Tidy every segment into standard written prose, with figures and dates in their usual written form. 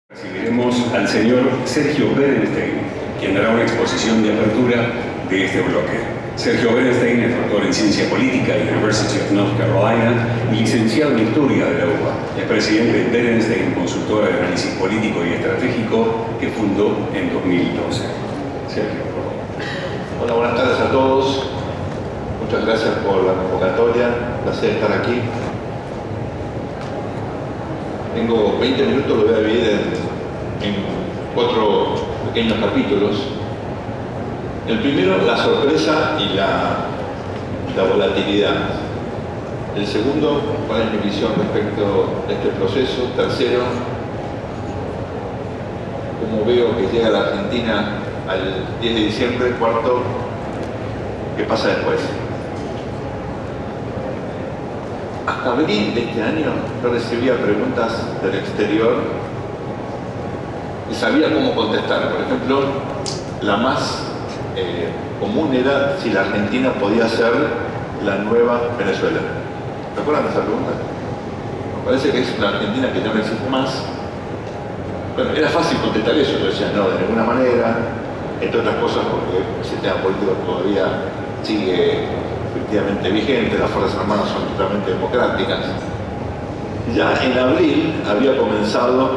Recibiremos al señor Sergio Berenstein, quien dará una exposición de apertura de este bloque. Sergio Berenstein es doctor en Ciencia Política de la University of North Carolina y licenciado en Historia de la UBA. Es presidente de Berenstein, consultora de análisis político y estratégico, que fundó en 2012. Sergio, por favor. Hola, buenas tardes a todos. Muchas gracias por la convocatoria. Un placer estar aquí. Tengo 20 minutos, lo voy a dividir en 4 pequeños capítulos. El primero, la sorpresa y la volatilidad. El segundo, cuál es mi visión respecto a este proceso. Tercero, cómo veo que llega la Argentina al 10 de diciembre. Cuarto, qué pasa después. Hasta abril de este año yo recibía preguntas del exterior y sabía cómo contestar. Por ejemplo, la más común era si la Argentina podía ser la nueva Venezuela. ¿Se acuerdan de esa pregunta? Me parece que es una Argentina que ya no existe más. Bueno, era fácil contestar eso. Yo decía, no, de ninguna manera, entre otras cosas porque el sistema político todavía sigue efectivamente vigente, las Fuerzas Armadas son totalmente democráticas. Ya en abril había comenzado,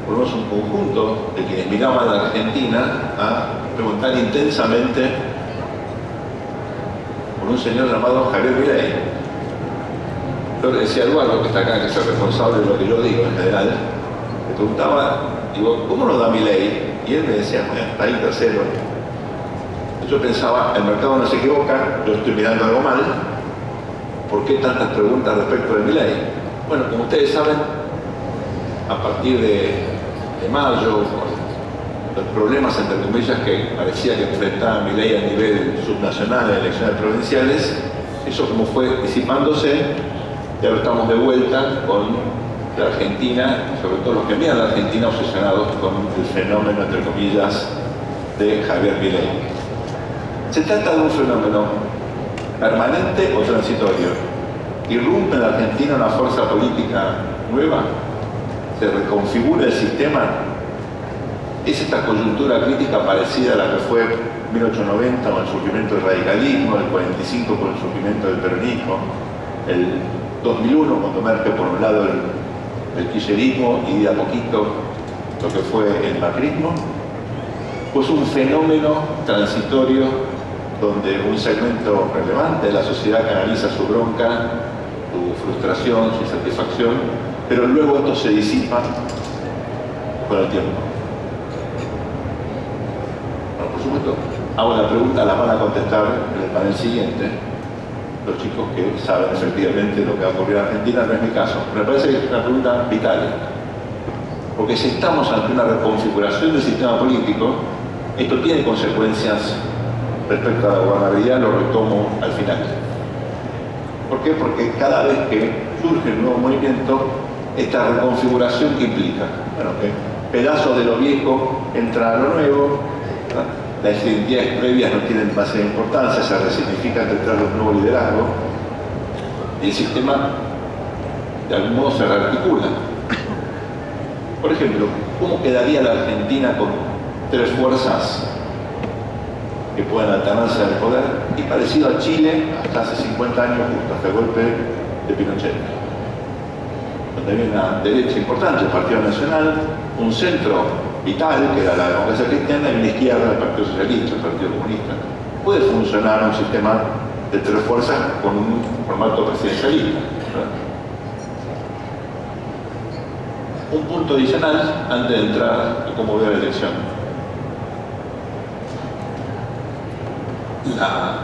por lo menos un conjunto de quienes miraban a la Argentina, a preguntar intensamente por un señor llamado Javier Milei. Yo le decía a Eduardo, que está acá, que es el responsable de lo que yo digo en general, le preguntaba, digo, ¿cómo nos da Milei? Y él me decía, bueno, está ahí tercero. Yo pensaba, el mercado no se equivoca, yo estoy mirando algo mal. ¿Por qué tantas preguntas respecto de Milei? Bueno, como ustedes saben, a partir de mayo, los problemas, entre comillas, que parecía que enfrentaba Milei a nivel subnacional en elecciones provinciales, eso como fue disipándose, y ahora estamos de vuelta con la Argentina, sobre todo los que miran a la Argentina obsesionados con el fenómeno, entre comillas, de Javier Milei. Se trata de un fenómeno permanente o transitorio. ¿Irrumpe en la Argentina una fuerza política nueva? ¿Se reconfigura el sistema? ¿Es esta coyuntura crítica parecida a la que fue 1890 con el surgimiento del radicalismo, el 45 con el surgimiento del peronismo, el 2001 cuando emerge por un lado el kirchnerismo y de a poquito lo que fue el macrismo? Pues un fenómeno transitorio donde un segmento relevante de la sociedad canaliza su bronca, su frustración, su insatisfacción, pero luego esto se disipa con el tiempo. Bueno, por supuesto, hago la pregunta, la van a contestar en el panel siguiente, los chicos que saben efectivamente lo que va a ocurrir en Argentina. No es mi caso. Me parece que es una pregunta vital, porque si estamos ante una reconfiguración del sistema político, esto tiene consecuencias respecto a la gobernabilidad. Lo retomo al final. ¿Por qué? Porque cada vez que surge un nuevo movimiento, esta reconfiguración que implica, bueno, que pedazos de lo viejo entra a lo nuevo, ¿verdad? Las identidades previas no tienen demasiada importancia, se resignifican detrás de un nuevo liderazgo y el sistema de algún modo se rearticula. Por ejemplo, ¿cómo quedaría la Argentina con 3 fuerzas que puedan alternarse al poder? Y parecido a Chile hasta hace 50 años, justo hasta el golpe de Pinochet, donde había una derecha importante, el Partido Nacional, un centro vital, que era la democracia cristiana, y una izquierda, el Partido Socialista, el Partido Comunista. Puede funcionar un sistema de 3 fuerzas con un formato presidencialista, ¿verdad? Un punto adicional antes de entrar a cómo veo la elección. La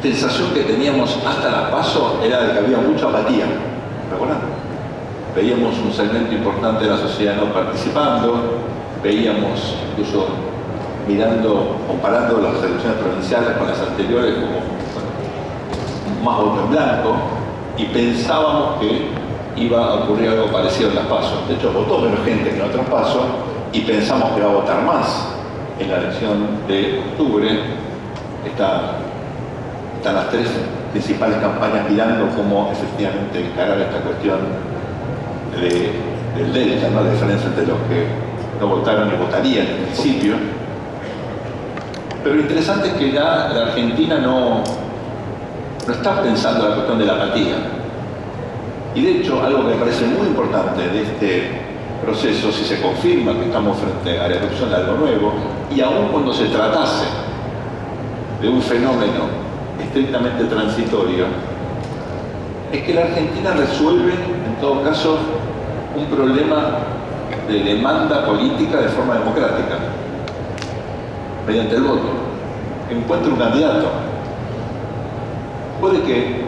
sensación que teníamos hasta la PASO era de que había mucha apatía. ¿Recuerdan? Veíamos un segmento importante de la sociedad no participando, veíamos incluso comparando las elecciones provinciales con las anteriores como, bueno, más voto en blanco, y pensábamos que iba a ocurrir algo parecido en las PASO. De hecho, votó menos gente que en otras PASO y pensamos que va a votar más en la elección de octubre. Están las 3 principales campañas mirando cómo efectivamente encarar esta cuestión de del delta, ¿no? La diferencia entre los que no votaron y votarían en principio. Pero lo interesante es que ya la Argentina no está pensando en la cuestión de la apatía. Y de hecho, algo que me parece muy importante de este proceso, si se confirma que estamos frente a la erupción de algo nuevo, y aun cuando se tratase de un fenómeno estrictamente transitorio, es que la Argentina resuelve, en todo caso, un problema de demanda política de forma democrática, mediante el voto. Encuentra un candidato. Puede que,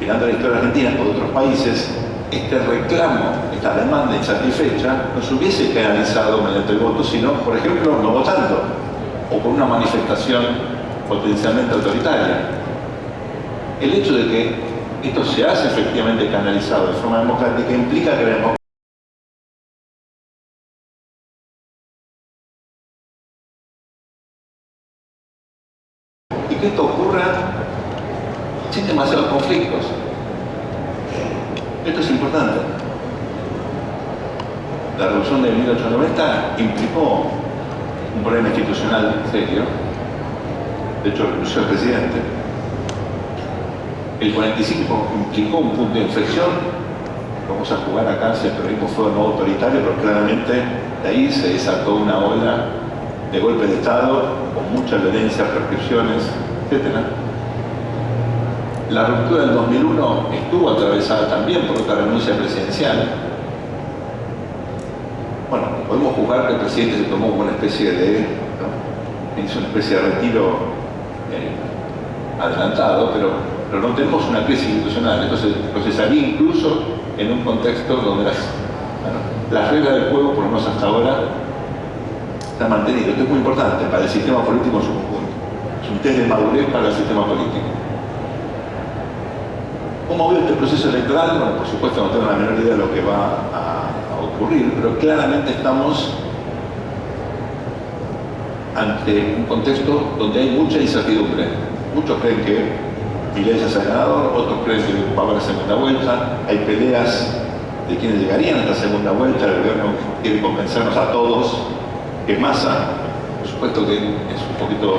mirando la historia argentina o de otros países, este reclamo, esta demanda insatisfecha, no se hubiese canalizado mediante el voto, sino, por ejemplo, no votando, o con una manifestación potencialmente autoritaria. El hecho de que esto se hace efectivamente canalizado de forma democrática implica que la democracia y que esto ocurra sin demasiados conflictos. Esto es importante. La revolución de 1890 implicó un problema institucional serio. De hecho, renunció al presidente. El 45 implicó un punto de inflexión. Vamos a jugar acá si el peronismo fue no autoritario, pero claramente de ahí se desató una ola de golpe de Estado con mucha violencia, prescripciones, etc. La ruptura del 2001 estuvo atravesada también por otra renuncia presidencial. Bueno, podemos juzgar que el presidente se tomó como una especie de, ¿no? Hizo una especie de retiro adelantado, pero no tenemos una crisis institucional. Entonces, procesaría incluso en un contexto donde las reglas del juego, por lo menos hasta ahora, están mantenidas. Esto es muy importante para el sistema político en su conjunto. Es un test de madurez para el sistema político. ¿Cómo veo este proceso electoral? Bueno, por supuesto no tengo la menor idea de lo que va a ocurrir, pero claramente estamos ante un contexto donde hay mucha incertidumbre. Muchos creen que Milei ya sea ganador, otros creen que va a haber segunda vuelta, hay peleas de quienes llegarían a esta segunda vuelta, el gobierno quiere convencernos a todos que Massa, por supuesto que es un poquito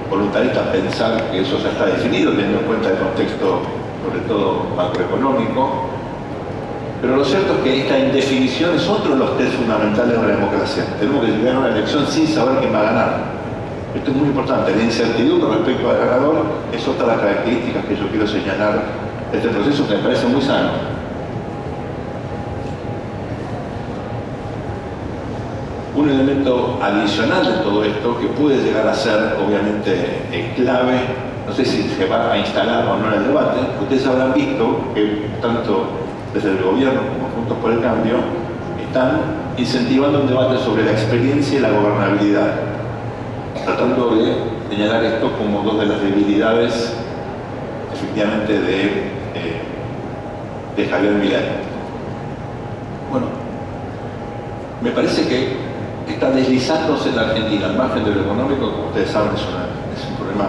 voluntarista pensar que eso ya está definido, teniendo en cuenta el contexto, sobre todo macroeconómico, pero lo cierto es que esta indefinición es otro de los test fundamentales de la democracia. Tenemos que llegar a una elección sin saber quién va a ganar. Esto es muy importante. La incertidumbre respecto al ganador es otra de las características que yo quiero señalar de este proceso, que me parece muy sano. Un elemento adicional de todo esto, que puede llegar a ser obviamente clave, no sé si se va a instalar o no en el debate, ustedes habrán visto que tanto desde el gobierno como Juntos por el Cambio están incentivando un debate sobre la experiencia y la gobernabilidad, tratando de señalar esto como dos de las debilidades efectivamente de Javier Milei. Bueno, me parece que está deslizándose en la Argentina, al margen de lo económico, como ustedes saben, es un problema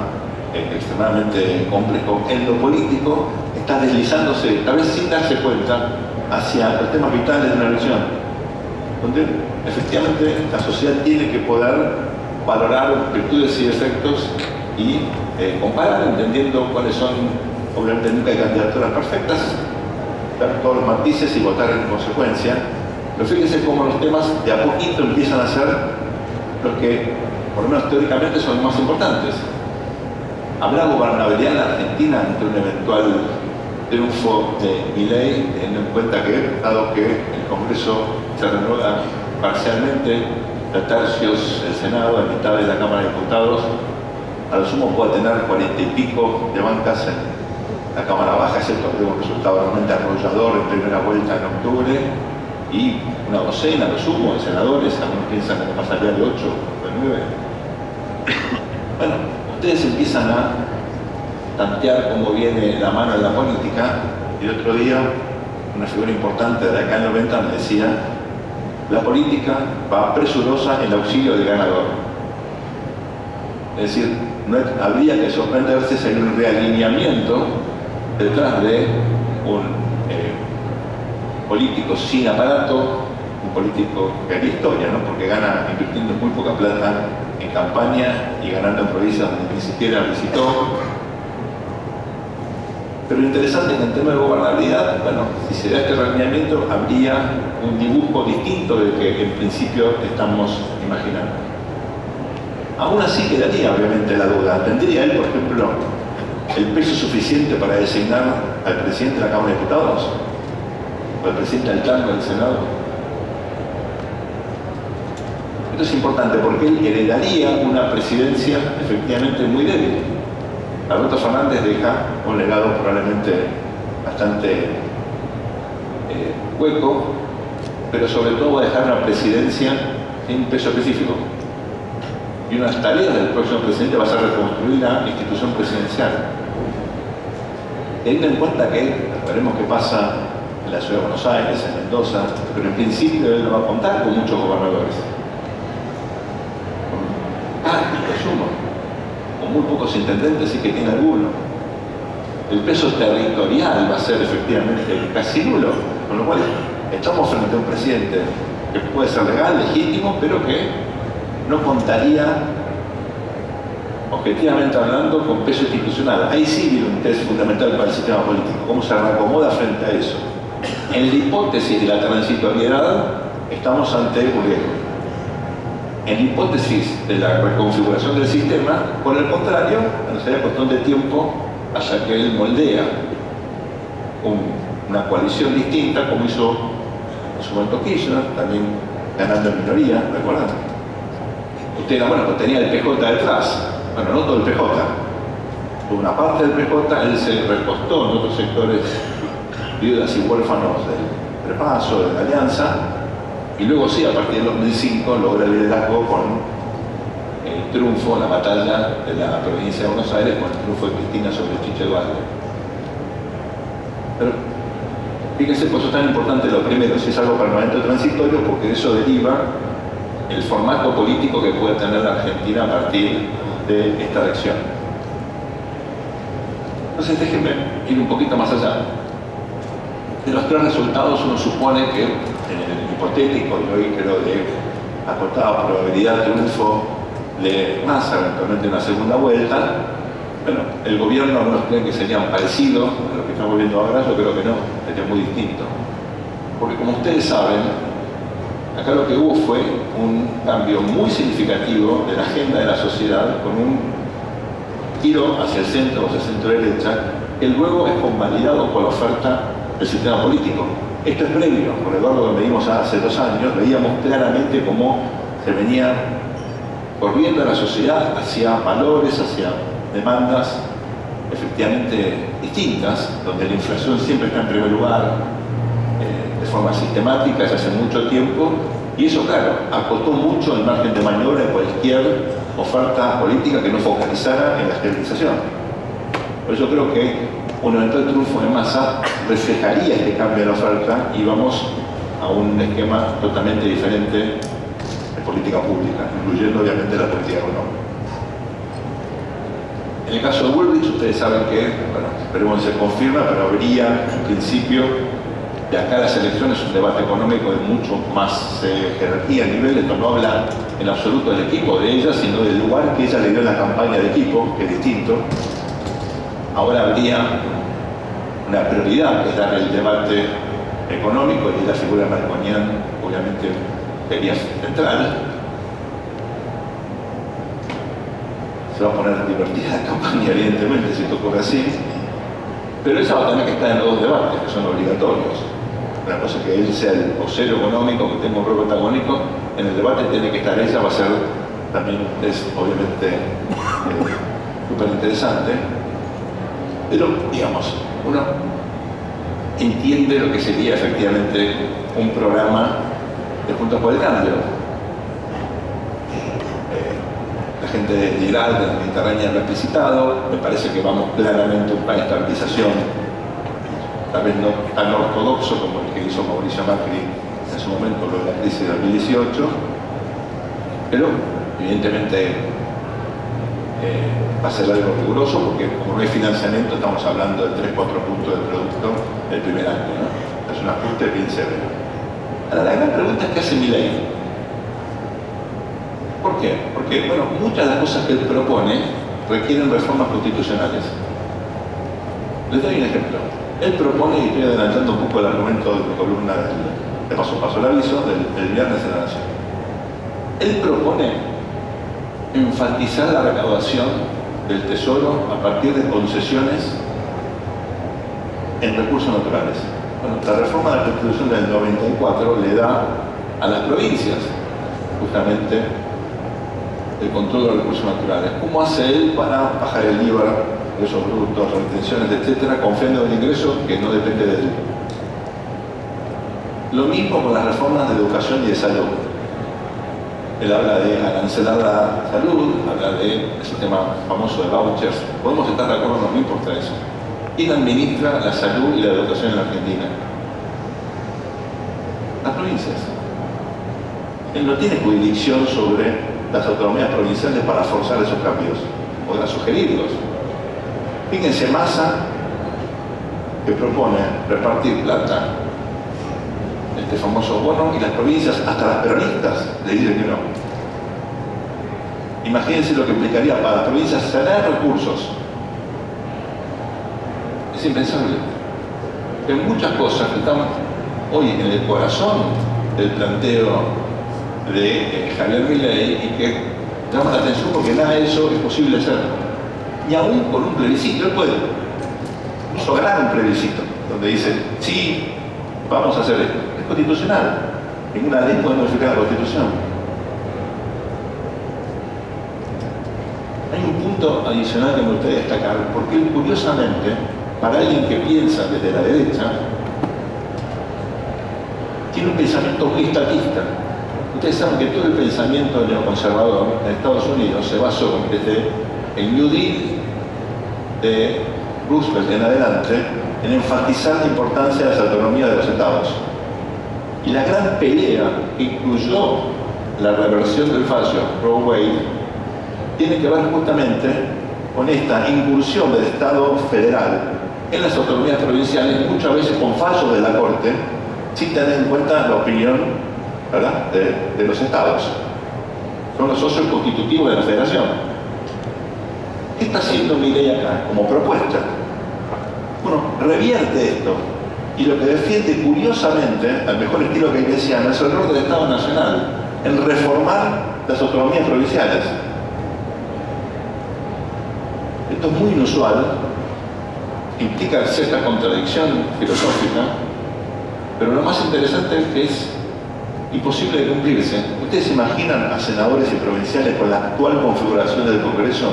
extremadamente complejo. En lo político está deslizándose, tal vez sin darse cuenta, hacia los temas vitales de una elección, donde efectivamente la sociedad tiene que poder valorar virtudes y defectos y comparar, entendiendo cuáles son. Obviamente nunca hay candidaturas perfectas, dar todos los matices y votar en consecuencia. Pero fíjense cómo los temas de a poquito empiezan a ser los que, por lo menos teóricamente, son los más importantes. ¿Habrá gobernabilidad en la Argentina ante un eventual triunfo de Milei, teniendo en cuenta que, dado que el Congreso se renueva parcialmente, de tercios el Senado, a mitad de la Cámara de Diputados, a lo sumo puede tener 40 y pico de bancas en la Cámara Baja, excepto que tuvo un resultado realmente arrollador en primera vuelta en octubre, y una docena, a lo sumo, de senadores, algunos piensan que pasaría de 8 o de 9. Bueno, ustedes empiezan a tantear cómo viene la mano en la política, y el otro día una figura importante de acá en 90 me decía: la política va presurosa en el auxilio del ganador. Es decir, no habría que sorprenderse si hay un realineamiento detrás de un político sin aparato, un político que haría historia, ¿no? Porque gana invirtiendo muy poca plata en campaña y ganando en provincias donde ni siquiera visitó. Pero lo interesante es que en tema de gobernabilidad, bueno, si se da este alineamiento, habría un dibujo distinto del que en principio estamos imaginando. Aún así quedaría obviamente la duda. ¿Tendría él, por ejemplo, el peso suficiente para designar al presidente de la Cámara de Diputados? ¿O al presidente alterno del Senado? Esto es importante porque él heredaría una presidencia efectivamente muy débil. Alberto Fernández deja un legado probablemente bastante hueco, pero sobre todo va a dejar una presidencia sin peso específico. Y una de las tareas del próximo presidente va a ser reconstruir la institución presidencial. Teniendo en cuenta que, veremos qué pasa en la ciudad de Buenos Aires, en Mendoza, pero en principio él no va a contar con muchos gobernadores. Sumo. Con muy pocos intendentes, sí que tiene alguno. El peso territorial va a ser efectivamente casi nulo, con lo cual estamos frente a un presidente que puede ser legal, legítimo, pero que no contaría, objetivamente hablando, con peso institucional. Ahí sí viene un interés fundamental para el sistema político, cómo se reacomoda frente a eso. En la hipótesis de la transitoriedad, estamos ante un riesgo. En la hipótesis de la reconfiguración del sistema, por el contrario, sería cuestión de tiempo hasta que él moldea una coalición distinta, como hizo en su momento Kirchner, también ganando en minoría, ¿recuerdan? Usted era, bueno, pues tenía el PJ detrás. Bueno, no todo el PJ. Por una parte del PJ, él se recostó en otros sectores, viudas y huérfanos del Repaso, de la Alianza, y luego sí, a partir del 2005, logra el liderazgo con el triunfo, la batalla de la provincia de Buenos Aires, con el triunfo de Cristina sobre Chiche Duarte. Pero fíjense, por eso es tan importante lo primero, si es algo permanente o transitorio, porque de eso deriva el formato político que puede tener la Argentina a partir de esta elección. Entonces déjenme ir un poquito más allá. De los tres resultados uno supone que en el hipotético, y hoy creo de acotada probabilidad de triunfo de Massa, eventualmente una segunda vuelta, bueno, el gobierno algunos creen que serían parecidos a lo que estamos viendo ahora, yo creo que no, sería muy distinto. Porque como ustedes saben, acá lo que hubo fue un cambio muy significativo de la agenda de la sociedad, con un giro hacia el centro o hacia el centro-derecha, que luego es convalidado por la oferta del sistema político. Esto es previo, por Eduardo, que medimos hace 2 años, veíamos claramente cómo se venía corriendo la sociedad hacia valores, hacia demandas efectivamente distintas, donde la inflación siempre está en primer lugar, de forma sistemática desde hace mucho tiempo, y eso, claro, acotó mucho el margen de maniobra de cualquier oferta política que no focalizara en la estabilización. Por eso creo que un eventual triunfo de Massa reflejaría este cambio de la oferta y vamos a un esquema totalmente diferente de política pública, incluyendo obviamente la política económica. En el caso de Bullrich, ustedes saben que, bueno, esperemos que se confirma, pero habría en principio de acá a las elecciones un debate económico de mucho más jerarquía a nivel. Esto no habla en absoluto del equipo de ella, sino del lugar que ella le dio en la campaña de equipo, que es distinto. Ahora habría una prioridad, que es dar el debate económico, y la figura de Melconian obviamente sería central. Se va a poner divertida la campaña, evidentemente, si esto ocurre así, pero ella va a tener que estar en los 2 debates, que son obligatorios. Una cosa es que él sea el vocero económico, que tenga un rol protagónico, en el debate tiene que estar ella, va a ser también, es obviamente súper interesante. Pero, digamos, uno entiende lo que sería efectivamente un programa de Juntos por el Cambio. La gente liberal de la Mediterránea lo ha explicitado, me parece que vamos claramente a un plan de estabilización, tal vez no tan ortodoxo como el que hizo Mauricio Macri en su momento, luego de la crisis de 2018, pero evidentemente va a ser algo riguroso, porque como no hay financiamiento, estamos hablando de 3-4 puntos del producto del primer año, ¿no? es un ajuste bien severo. Ahora, la gran pregunta es: ¿qué hace Milei? ¿Por qué? Porque, bueno, muchas de las cosas que él propone requieren reformas constitucionales. Les doy un ejemplo. Él propone, y estoy adelantando un poco el argumento de mi columna de Paso a Paso, el aviso del viernes de la Nación. Él propone enfatizar la recaudación del Tesoro a partir de concesiones en recursos naturales. Bueno, la reforma de la Constitución del 94 le da a las provincias justamente el control de los recursos naturales. ¿Cómo hace él para bajar el IVA, ingresos brutos, retenciones, etcétera, confiando en el ingreso que no depende de él? Lo mismo con las reformas de educación y de salud. Él habla de arancelar la salud, habla del sistema famoso de vouchers. Podemos estar de acuerdo, no me importa eso. ¿Quién administra la salud y la educación en la Argentina? Las provincias. Él no tiene jurisdicción sobre las autonomías provinciales para forzar esos cambios, podrá sugerirlos. Fíjense, Massa, que propone repartir plata, este famoso bono, y las provincias, hasta las peronistas, le dicen que no. Imagínense lo que implicaría para las provincias tener recursos. Es impensable. Hay muchas cosas que están hoy en el corazón del planteo de Javier Milei y que llama la atención porque nada de eso es posible hacer. Y aún con un plebiscito, él puede incluso ganar un plebiscito donde dice: sí, vamos a hacer esto. Es constitucional. Ninguna ley puede modificar la Constitución. Hay un punto adicional que me gustaría destacar, porque él, curiosamente, para alguien que piensa desde la derecha, tiene un pensamiento muy estatista. Ustedes saben que todo el pensamiento neoconservador en Estados Unidos se basó desde el New Deal de Roosevelt en adelante en enfatizar la importancia de las autonomías de los estados. Y la gran pelea que incluyó la reversión del fallo Roe Wade tiene que ver justamente con esta incursión del Estado federal en las autonomías provinciales, muchas veces con fallos de la Corte, sin tener en cuenta la opinión, ¿verdad?, de los estados. Son los socios constitutivos de la federación. ¿Qué está haciendo Milei acá como propuesta? Bueno, revierte esto y lo que defiende, curiosamente, al mejor estilo keynesiano, es el rol del Estado Nacional en reformar las autonomías provinciales. Esto es muy inusual, implica cierta contradicción filosófica, pero lo más interesante es que es imposible de cumplirse. ¿Ustedes se imaginan a senadores y provinciales con la actual configuración del Congreso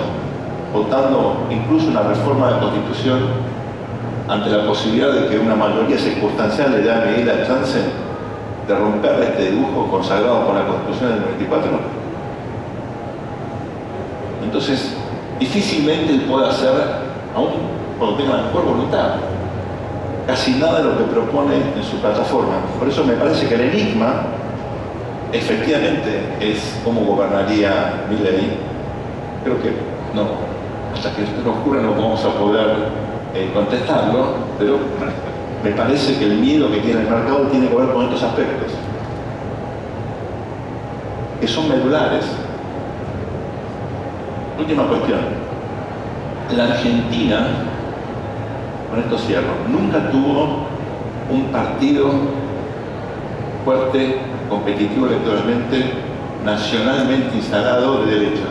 votando incluso una reforma de la Constitución ante la posibilidad de que una mayoría circunstancial le dé a Milei la chance de romper este dibujo consagrado por la Constitución del 94? Entonces, difícilmente él puede hacer, aún cuando tenga la mejor voluntad, casi nada de lo que propone en su plataforma. Por eso me parece que el enigma efectivamente es cómo gobernaría Milei. Creo que no, hasta que esto no ocurra no vamos a poder contestarlo, pero me parece que el miedo que tiene el mercado tiene que ver con estos aspectos, que son medulares. Última cuestión. La Argentina, con esto cierro, nunca tuvo un partido fuerte, competitivo electoralmente, nacionalmente instalado de derecha.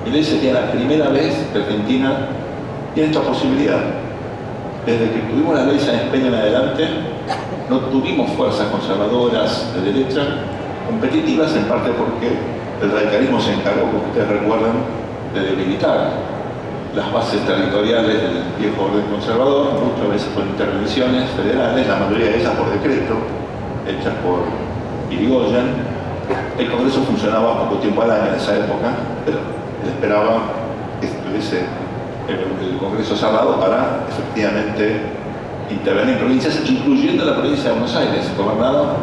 Milei sería la primera vez que Argentina tiene esta posibilidad. Desde que tuvimos la ley Sáenz Peña en adelante, no tuvimos fuerzas conservadoras de derecha competitivas, en parte porque el radicalismo se encargó, como ustedes recuerdan, de debilitar las bases territoriales del viejo orden conservador, muchas veces con intervenciones federales, la mayoría de ellas por decreto, hechas por Irigoyen. El Congreso funcionaba poco tiempo al año en esa época, pero él esperaba que estuviese el Congreso cerrado para efectivamente intervenir en provincias, incluyendo la provincia de Buenos Aires, gobernada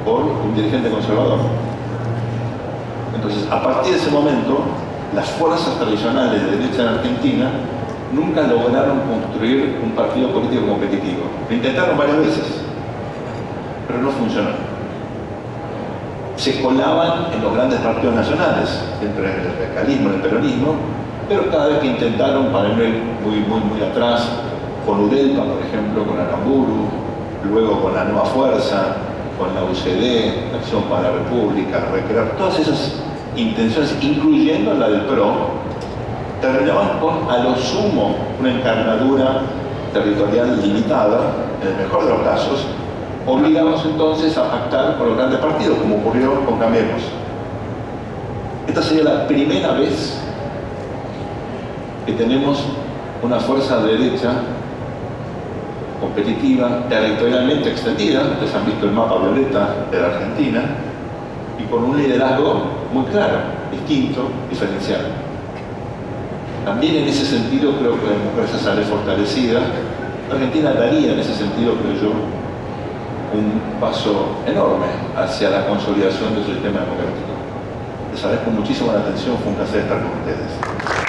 por un dirigente conservador. Entonces, a partir de ese momento, las fuerzas tradicionales de derecha en Argentina nunca lograron construir un partido político competitivo. Lo intentaron varias veces, pero no funcionó. Se colaban en los grandes partidos nacionales, siempre en el radicalismo, en el peronismo, pero cada vez que intentaron, para ir muy atrás, con Udelpa, por ejemplo, con Aramburu, luego con la Nueva Fuerza, con la UCD, la Acción para la República, Recrear, todas esas intenciones, incluyendo la del PRO, terminaban con, a lo sumo, una encarnadura territorial limitada, en el mejor de los casos, obligados entonces a pactar con los grandes partidos, como ocurrió con Cambiemos. Esta sería la primera vez que tenemos una fuerza de derecha competitiva, territorialmente extendida, ustedes han visto el mapa violeta de la Argentina, y con un liderazgo muy claro, distinto, diferencial. También en ese sentido creo que la democracia sale fortalecida. Argentina daría en ese sentido, creo yo, un paso enorme hacia la consolidación de su sistema democrático. Les agradezco muchísimo la atención, fue un placer estar con ustedes.